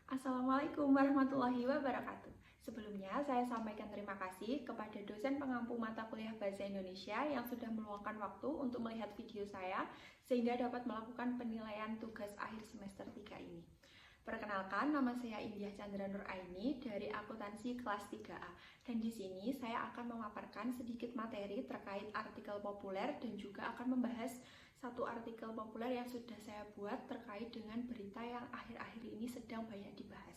Assalamualaikum warahmatullahi wabarakatuh. Sebelumnya, saya sampaikan terima kasih kepada dosen pengampu mata kuliah Bahasa Indonesia yang sudah meluangkan waktu untuk melihat video saya sehingga dapat melakukan penilaian tugas akhir semester 3 ini. Perkenalkan, nama saya India Chandra Nur Aini dari Akuntansi kelas 3A. Dan di sini saya akan memaparkan sedikit materi terkait artikel populer dan juga akan membahas satu artikel populer yang sudah saya buat terkait dengan berita yang akhir-akhir ini sedang banyak dibahas.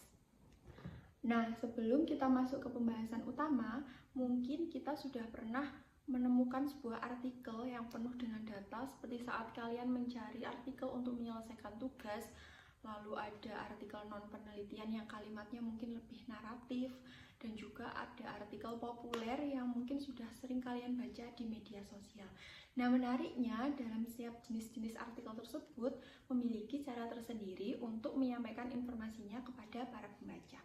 Nah, sebelum kita masuk ke pembahasan utama, mungkin kita sudah pernah menemukan sebuah artikel yang penuh dengan data seperti saat kalian mencari artikel untuk menyelesaikan tugas, lalu ada artikel non-penelitian yang kalimatnya mungkin lebih naratif, dan juga ada artikel populer yang mungkin sudah sering kalian baca di media sosial. Nah, menariknya dalam setiap jenis-jenis artikel tersebut memiliki cara tersendiri untuk menyampaikan informasinya kepada para pembaca.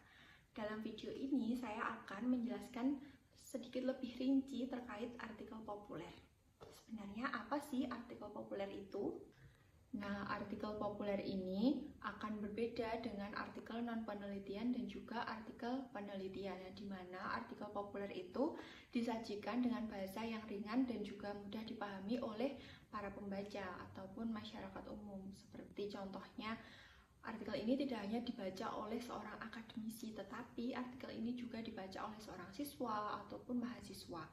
Dalam video ini saya akan menjelaskan sedikit lebih rinci terkait artikel populer. Sebenarnya apa sih artikel populer itu? Nah, artikel populer ini akan berbeda dengan artikel non-penelitian dan juga artikel penelitian, di mana artikel populer itu disajikan dengan bahasa yang ringan dan juga mudah dipahami oleh para pembaca ataupun masyarakat umum. Seperti contohnya, artikel ini tidak hanya dibaca oleh seorang akademisi, tetapi artikel ini juga dibaca oleh seorang siswa ataupun mahasiswa.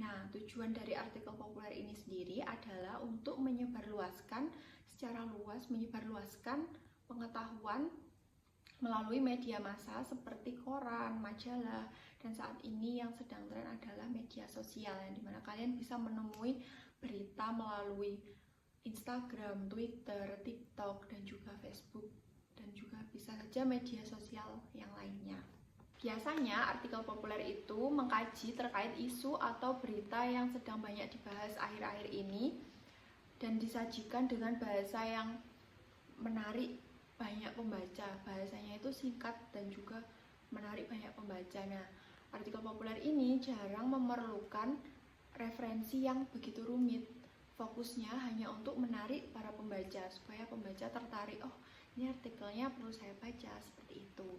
Nah, tujuan dari artikel populer ini sendiri adalah untuk menyebarluaskan secara luas, menyebarluaskan pengetahuan melalui media massa seperti koran, majalah, dan saat ini yang sedang tren adalah media sosial, yang dimana kalian bisa menemui berita melalui Instagram, Twitter, TikTok, dan juga Facebook, dan juga bisa saja media sosial yang lainnya. Biasanya artikel populer itu mengkaji terkait isu atau berita yang sedang banyak dibahas akhir-akhir ini dan disajikan dengan bahasa yang menarik banyak pembaca. Bahasanya itu singkat dan juga menarik banyak pembaca. Nah, artikel populer ini jarang memerlukan referensi yang begitu rumit. Fokusnya hanya untuk menarik para pembaca supaya pembaca tertarik, oh ini artikelnya perlu saya baca, seperti itu.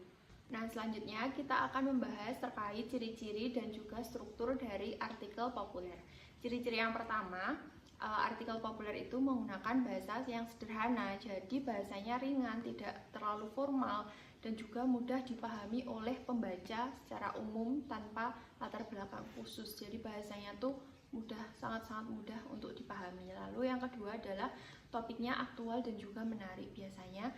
Nah, selanjutnya kita akan membahas terkait ciri-ciri dan juga struktur dari artikel populer. Ciri-ciri yang pertama, artikel populer itu menggunakan bahasa yang sederhana, jadi bahasanya ringan, tidak terlalu formal, dan juga mudah dipahami oleh pembaca secara umum tanpa latar belakang khusus. Jadi bahasanya tuh sangat-sangat mudah untuk dipahami. Lalu yang kedua adalah topiknya aktual dan juga menarik. Biasanya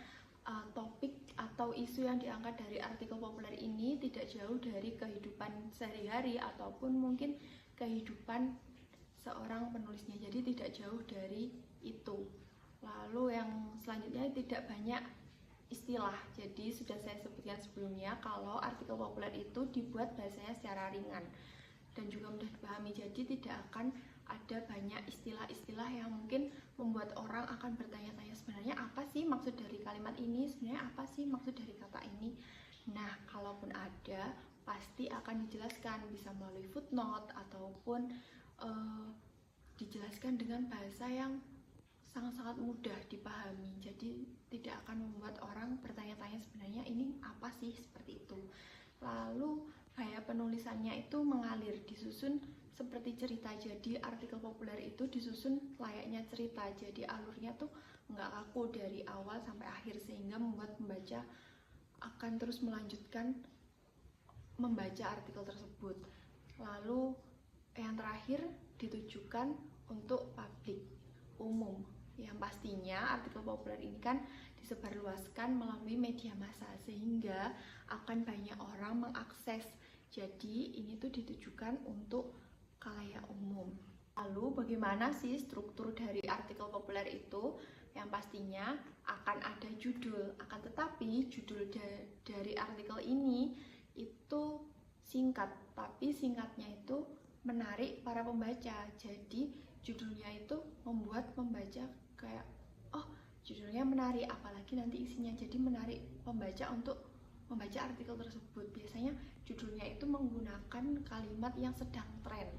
topik atau isu yang diangkat dari artikel populer ini tidak jauh dari kehidupan sehari-hari ataupun mungkin kehidupan seorang penulisnya, jadi tidak jauh dari itu. Lalu yang selanjutnya tidak banyak istilah, jadi sudah saya sebutkan sebelumnya kalau artikel populer itu dibuat bahasanya secara ringan dan juga mudah dipahami, jadi tidak akan ada banyak istilah-istilah yang mungkin membuat orang akan bertanya-tanya sebenarnya apa sih maksud dari kalimat ini, sebenarnya apa sih maksud dari kata ini. Nah, kalaupun ada pasti akan dijelaskan, bisa melalui footnote ataupun dijelaskan dengan bahasa yang sangat-sangat mudah dipahami, jadi tidak akan membuat orang bertanya-tanya sebenarnya ini apa sih, seperti itu. Lalu gaya penulisannya itu mengalir, disusun seperti cerita, jadi artikel populer itu disusun layaknya cerita, jadi alurnya tuh nggak kaku dari awal sampai akhir sehingga membuat pembaca akan terus melanjutkan membaca artikel tersebut. Lalu yang terakhir ditujukan untuk publik umum, yang pastinya artikel populer ini kan disebarluaskan melalui media massa sehingga akan banyak orang mengakses, jadi ini tuh ditujukan untuk khalayak umum. Lalu bagaimana sih struktur dari artikel populer itu? Yang pastinya akan ada judul, akan tetapi judul dari artikel ini itu singkat, tapi singkatnya itu menarik para pembaca, jadi judulnya itu membuat pembaca kayak oh judulnya menarik, apalagi nanti isinya, jadi menarik pembaca untuk membaca artikel tersebut. Biasanya judulnya itu menggunakan kalimat yang sedang tren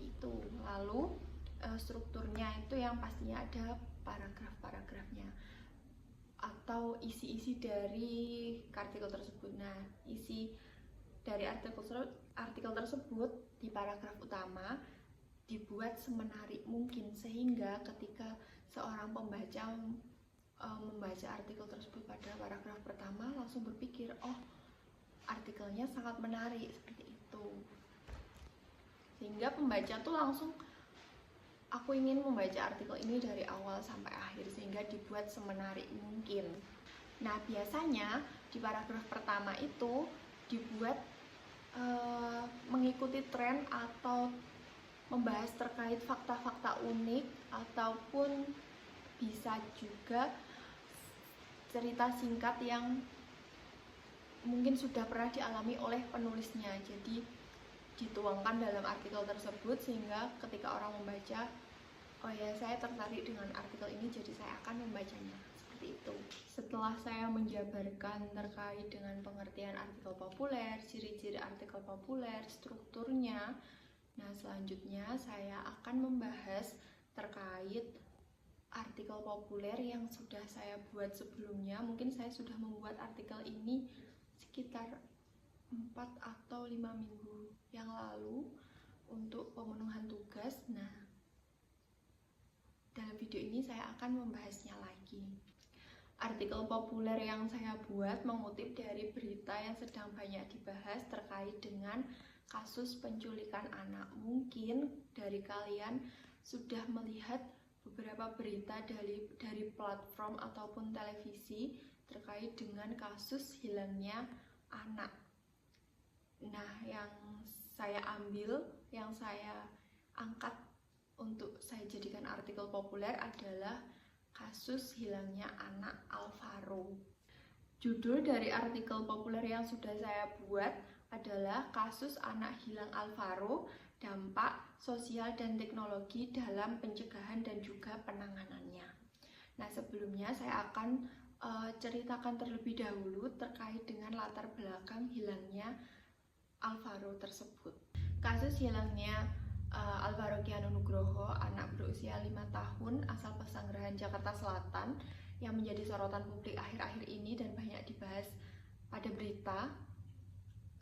itu. Lalu strukturnya itu yang pastinya ada paragraf-paragrafnya. atau isi-isi dari artikel tersebut. Nah, isi dari artikel tersebut di paragraf utama dibuat semenarik mungkin sehingga ketika seorang pembaca membaca artikel tersebut pada paragraf pertama langsung berpikir, oh, artikelnya sangat menarik, seperti itu. Sehingga pembaca tuh langsung, aku ingin membaca artikel ini dari awal sampai akhir, sehingga dibuat semenarik mungkin. Nah, biasanya di paragraf pertama itu dibuat mengikuti tren atau membahas terkait fakta-fakta unik, ataupun bisa juga cerita singkat yang mungkin sudah pernah dialami oleh penulisnya. Jadi dituangkan dalam artikel tersebut sehingga ketika orang membaca, oh ya, saya tertarik dengan artikel ini, jadi saya akan membacanya. Seperti itu. Setelah saya menjabarkan terkait dengan pengertian artikel populer, ciri-ciri artikel populer, strukturnya, nah selanjutnya saya akan membahas terkait artikel populer yang sudah saya buat sebelumnya. Mungkin saya sudah membuat artikel ini sekitar 4 atau 5 minggu yang lalu untuk pemenuhan tugas. Nah, dalam video ini saya akan membahasnya lagi. Artikel populer yang saya buat mengutip dari berita yang sedang banyak dibahas terkait dengan kasus penculikan anak. Mungkin dari kalian sudah melihat beberapa berita dari platform ataupun televisi terkait dengan kasus hilangnya anak. Nah, yang saya ambil, yang saya angkat untuk saya jadikan artikel populer adalah kasus hilangnya anak Alvaro. Judul dari artikel populer yang sudah saya buat adalah kasus anak hilang Alvaro, dampak sosial dan teknologi dalam pencegahan dan juga penanganannya. Nah, sebelumnya saya akan ceritakan terlebih dahulu terkait dengan latar belakang hilangnya Alvaro tersebut. Kasus hilangnya Alvaro Kiano Nugroho, anak berusia 5 tahun asal Pesanggerahan, Jakarta Selatan, yang menjadi sorotan publik akhir-akhir ini dan banyak dibahas pada berita,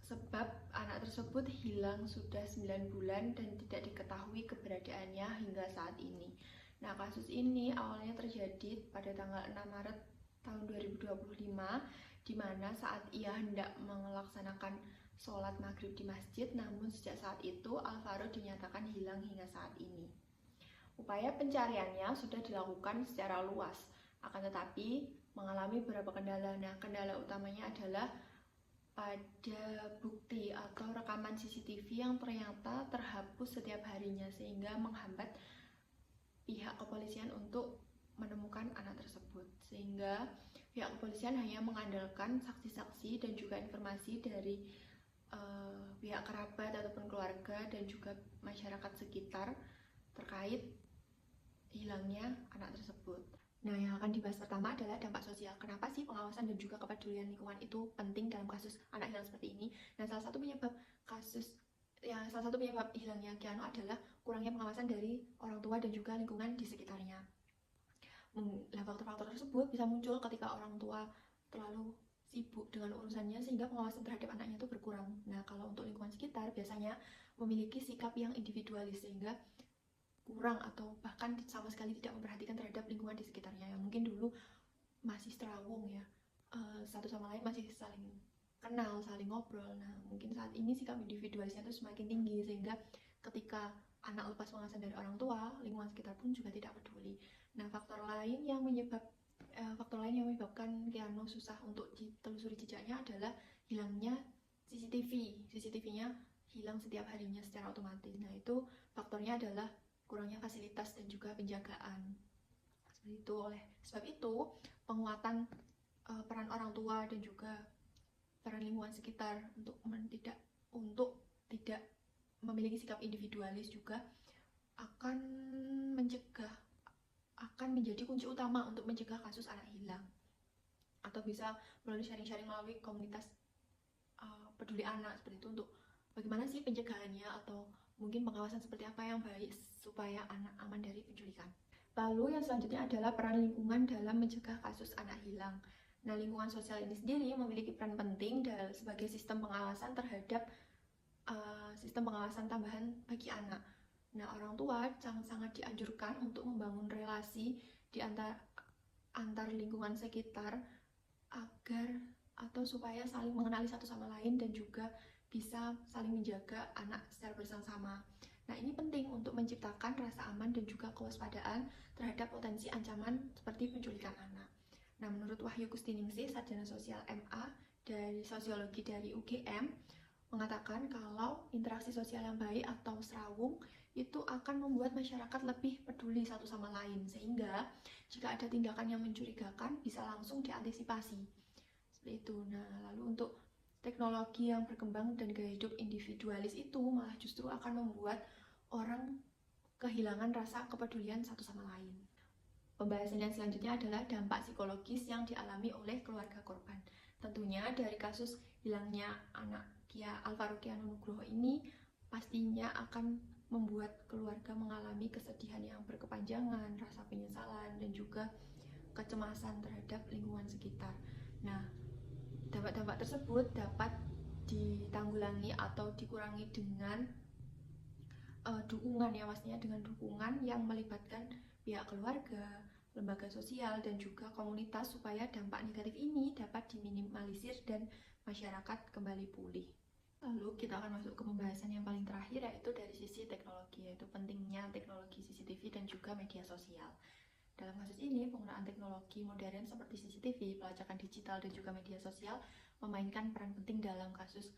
sebab anak tersebut hilang sudah 9 bulan dan tidak diketahui keberadaannya hingga saat ini. Nah, kasus ini awalnya terjadi pada tanggal 6 Maret tahun 2025, di mana saat ia hendak melaksanakan sholat maghrib di masjid, namun sejak saat itu Alvaro dinyatakan hilang hingga saat ini. Upaya pencariannya sudah dilakukan secara luas, akan tetapi mengalami beberapa kendala. Nah, kendala utamanya adalah pada bukti atau rekaman CCTV yang ternyata terhapus setiap harinya, sehingga menghambat pihak kepolisian untuk menemukan anak tersebut. Sehingga pihak kepolisian hanya mengandalkan saksi-saksi dan juga informasi dari pihak kerabat ataupun keluarga dan juga masyarakat sekitar terkait hilangnya anak tersebut. Nah, yang akan dibahas pertama adalah dampak sosial. Kenapa sih pengawasan dan juga kepedulian lingkungan itu penting dalam kasus anak hilang seperti ini? Nah, salah satu penyebab hilangnya Kiano adalah kurangnya pengawasan dari orang tua dan juga lingkungan di sekitarnya. Nah, faktor-faktor tersebut bisa muncul ketika orang tua terlalu sibuk dengan urusannya sehingga pengawasan terhadap anaknya itu berkurang. Nah, kalau untuk lingkungan sekitar biasanya memiliki sikap yang individualis sehingga kurang atau bahkan sama sekali tidak memperhatikan terhadap lingkungan di sekitarnya. Yang mungkin dulu masih terawung ya, satu sama lain masih saling kenal, saling ngobrol. Nah, mungkin saat ini sikap individualisnya itu semakin tinggi sehingga ketika anak lepas pengawasan dari orang tua, lingkungan sekitar pun juga tidak peduli. Nah, faktor lain yang menyebabkan Kiano susah untuk ditelusuri jejaknya adalah hilangnya CCTV-nya hilang setiap harinya secara otomatis. Nah, itu faktornya adalah kurangnya fasilitas dan juga penjagaan. Seperti itu. Oleh sebab itu, penguatan peran orang tua dan juga peran lingkungan sekitar untuk tidak memiliki sikap individualis juga akan menjadi kunci utama untuk mencegah kasus anak hilang. Atau bisa melalui sharing-sharing melalui komunitas peduli anak seperti itu, untuk bagaimana sih pencegahannya atau mungkin pengawasan seperti apa yang baik supaya anak aman dari penculikan. Lalu yang selanjutnya adalah peran lingkungan dalam mencegah kasus anak hilang. Nah, lingkungan sosial ini sendiri memiliki peran penting sebagai sistem pengawasan terhadap sistem pengawasan tambahan bagi anak. Nah, orang tua sangat dianjurkan untuk membangun relasi di antar lingkungan sekitar agar atau supaya saling mengenali satu sama lain dan juga bisa saling menjaga anak secara bersama-sama. Nah, ini penting untuk menciptakan rasa aman dan juga kewaspadaan terhadap potensi ancaman seperti penculikan anak. Nah, menurut Wahyu Kustiningsih, sarjana sosial MA dari sosiologi dari UGM, mengatakan kalau interaksi sosial yang baik atau serawung itu akan membuat masyarakat lebih peduli satu sama lain, sehingga jika ada tindakan yang mencurigakan bisa langsung diantisipasi. Seperti itu. Nah, lalu untuk teknologi yang berkembang dan gaya hidup individualis itu malah justru akan membuat orang kehilangan rasa kepedulian satu sama lain. Pembahasan yang selanjutnya adalah dampak psikologis yang dialami oleh keluarga korban. Tentunya dari kasus hilangnya anak Kia Alvaro Kiano Nugroho ini pastinya akan membuat keluarga mengalami kesedihan yang berkepanjangan, rasa penyesalan, dan juga kecemasan terhadap lingkungan sekitar. Nah, dampak-dampak tersebut dapat ditanggulangi atau dikurangi dengan dukungan ya pastinya, dengan dukungan yang melibatkan pihak keluarga, lembaga sosial, dan juga komunitas supaya dampak negatif ini dapat diminimalisir dan masyarakat kembali pulih. Lalu kita akan masuk ke pembahasan yang paling terakhir, yaitu dari sisi teknologi, yaitu pentingnya teknologi CCTV dan juga media sosial. Dalam kasus ini, penggunaan teknologi modern seperti CCTV, pelacakan digital, dan juga media sosial memainkan peran penting dalam kasus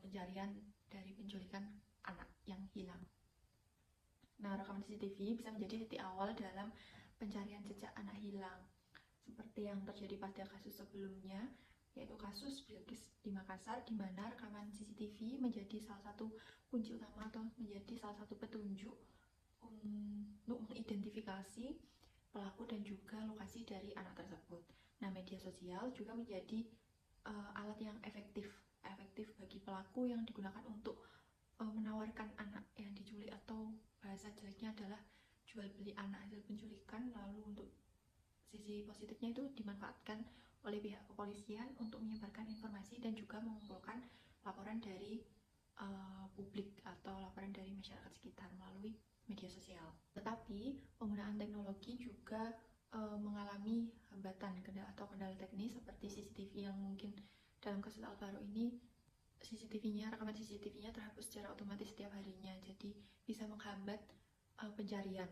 pencarian dari penculikan anak yang hilang. Nah, rekaman CCTV bisa menjadi titik awal dalam pencarian jejak anak hilang, seperti yang terjadi pada kasus sebelumnya, yaitu kasus Bilqis di Makassar, di mana rekaman CCTV menjadi salah satu kunci utama atau menjadi salah satu petunjuk untuk mengidentifikasi pelaku dan juga lokasi dari anak tersebut. Nah, media sosial juga menjadi alat yang efektif bagi pelaku yang digunakan untuk menawarkan anak yang diculik, atau bahasa jeleknya adalah jual beli anak hasil penculikan. Lalu untuk sisi positifnya itu dimanfaatkan oleh pihak kepolisian untuk menyebarkan informasi dan juga mengumpulkan laporan dari publik atau laporan dari masyarakat sekitar melalui media sosial. Tetapi penggunaan teknologi juga mengalami hambatan atau kendala teknis seperti CCTV yang mungkin dalam kasus Alvaro ini rekaman CCTV-nya terhapus secara otomatis setiap harinya, jadi bisa menghambat pencarian.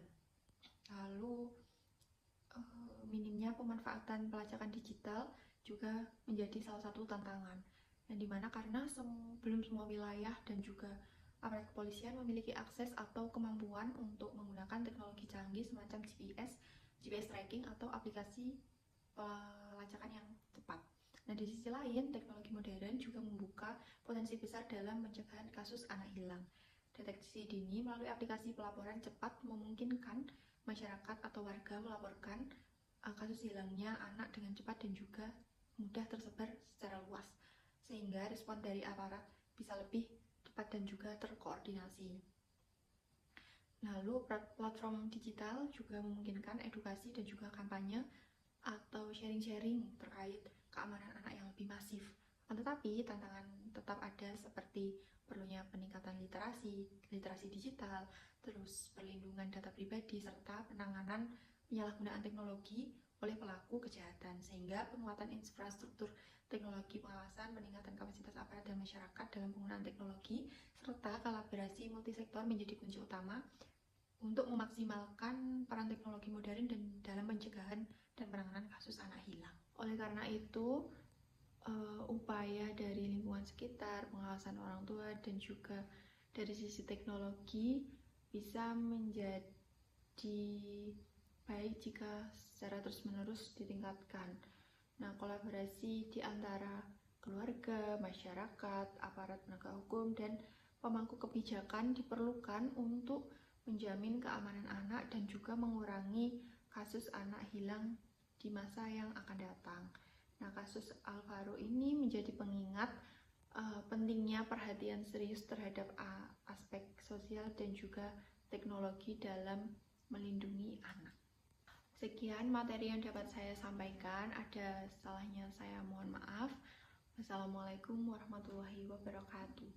Lalu minimnya pemanfaatan pelacakan digital juga menjadi salah satu tantangan, yang dimana karena belum semua wilayah dan juga aparat kepolisian memiliki akses atau kemampuan untuk menggunakan teknologi canggih semacam GPS tracking atau aplikasi pelacakan yang cepat. Nah, di sisi lain, teknologi modern juga membuka potensi besar dalam pencegahan kasus anak hilang. Deteksi dini melalui aplikasi pelaporan cepat memungkinkan masyarakat atau warga melaporkan kasus hilangnya anak dengan cepat dan juga mudah tersebar secara luas, sehingga respon dari aparat bisa lebih cepat dan juga terkoordinasi. Lalu platform digital juga memungkinkan edukasi dan juga kampanye atau sharing-sharing terkait keamanan anak yang lebih masif. Tetapi tantangan tetap ada, seperti perlunya peningkatan literasi digital, terus perlindungan data pribadi, serta penanganan penyalahgunaan teknologi oleh pelaku kejahatan, sehingga penguatan infrastruktur teknologi pengawasan, peningkatan kapasitas aparat dan masyarakat dalam penggunaan teknologi, serta kolaborasi multisektor menjadi kunci utama untuk memaksimalkan peran teknologi modern dan dalam pencegahan dan penanganan kasus anak hilang. Oleh karena itu, upaya dari lingkungan sekitar, pengawasan orang tua, dan juga dari sisi teknologi bisa menjadi baik jika secara terus-menerus ditingkatkan. Nah, kolaborasi di antara keluarga, masyarakat, aparat penegak hukum, dan pemangku kebijakan diperlukan untuk menjamin keamanan anak dan juga mengurangi kasus anak hilang di masa yang akan datang. Nah, kasus Alvaro ini menjadi pengingat pentingnya perhatian serius terhadap aspek sosial dan juga teknologi dalam melindungi anak. Sekian materi yang dapat saya sampaikan. Ada salahnya saya mohon maaf. Wassalamualaikum warahmatullahi wabarakatuh.